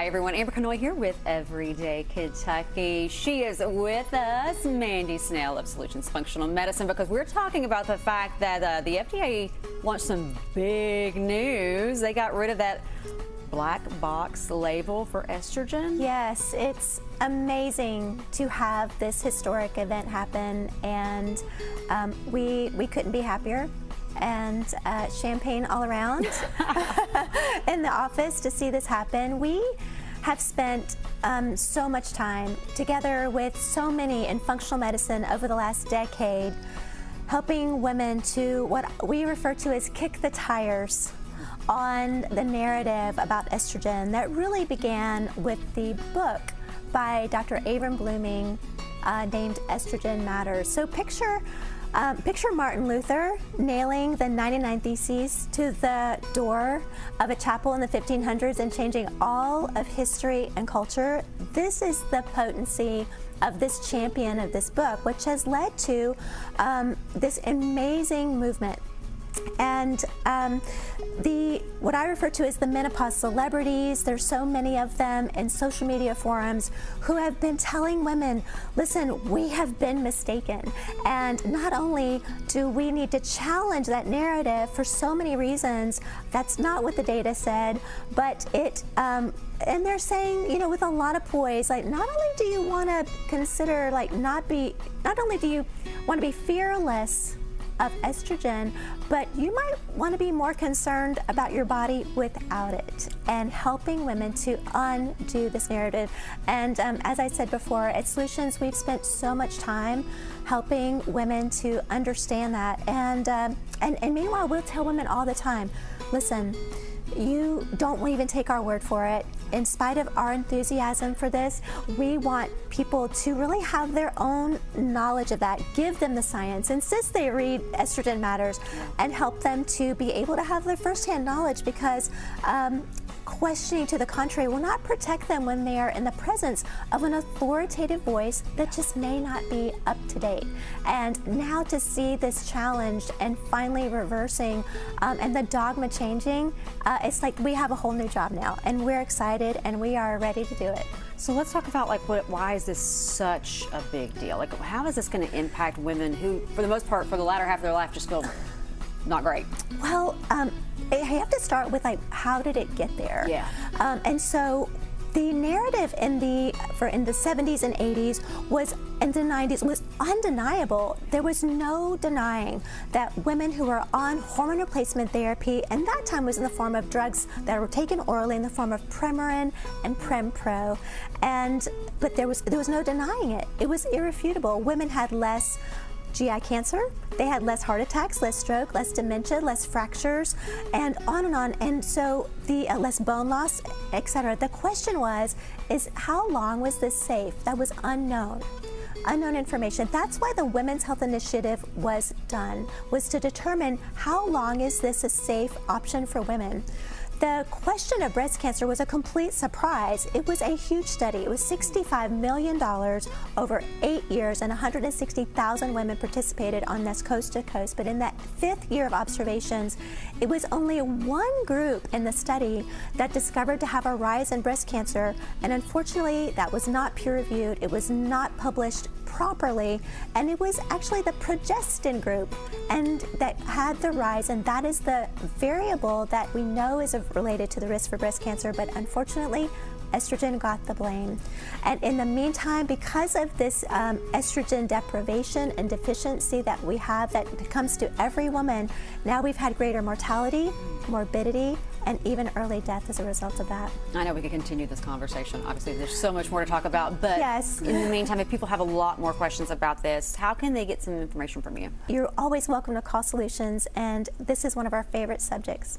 Hi everyone, Amber Canoy here with Everyday Kentucky. She is with us, Mandi Snell of Solutions Functional Medicine, because we're talking about the fact that the FDA launched some big news. They got rid of that black box label for estrogen. Yes, it's amazing to have this historic event happen, and we couldn't be happier. And champagne all around in the office to see this happen. We have spent so much time together with so many in functional medicine over the last decade, helping women to what we refer to as kick the tires on the narrative about estrogen that really began with the book by Dr. Avram Blooming named Estrogen Matters. So picture Martin Luther nailing the 99 Theses to the door of a chapel in the 1500s and changing all of history and culture. This is the potency of this champion of this book, which has led to this amazing movement. And what I refer to as the menopause celebrities, there's so many of them in social media forums who have been telling women, listen, we have been mistaken. And not only do we need to challenge that narrative for so many reasons, that's not what the data said, but and they're saying, you know, with a lot of poise, like, not only do you want to consider, like, not only do you want to be fearless of estrogen, but you might want to be more concerned about your body without it, and helping women to undo this narrative. And as I said before, at Solutions, we've spent so much time helping women to understand that. And meanwhile, we'll tell women all the time, listen, you don't even take our word for it. In spite of our enthusiasm for this, we want people to really have their own knowledge of that. Give them the science. Insist they read Estrogen Matters and help them to be able to have their firsthand knowledge, because questioning to the contrary will not protect them when they are in the presence of an authoritative voice that just may not be up to date. And now to see this challenged and finally reversing and the dogma changing, it's like we have a whole new job now, and we're excited and we are ready to do it. So let's talk about, like, why is this such a big deal? Like, how is this going to impact women who, for the most part, for the latter half of their life, just feel not great? Well, I have to start with, like, how did it get there? Yeah. And so the narrative in the 70s and 80s and the 90s was undeniable. There was no denying that women who were on hormone replacement therapy, and that time was in the form of drugs that were taken orally in the form of Premarin and Prempro, but there was no denying it. It was irrefutable. Women had less GI cancer, they had less heart attacks, less stroke, less dementia, less fractures, and on. And so the less bone loss, etc. The question is how long was this safe? That was unknown information. That's why the Women's Health Initiative was done, was to determine how long is this a safe option for women. The question of breast cancer was a complete surprise. It was a huge study. It was $65 million over 8 years, and 160,000 women participated on this coast to coast. But in that 5th year of observations, it was only one group in the study that discovered to have a rise in breast cancer, and unfortunately, that was not peer-reviewed. It was not published properly, and it was actually the progestin group and that had the rise, and that is the variable that we know is related to the risk for breast cancer, but unfortunately estrogen got the blame. And in the meantime, because of this estrogen deprivation and deficiency that we have that comes to every woman, now we've had greater mortality, morbidity, and even early death as a result of that. I know we could continue this conversation. Obviously, there's so much more to talk about, but yes. In the meantime, if people have a lot more questions about this, how can they get some information from you? You're always welcome to call Solutions, and this is one of our favorite subjects.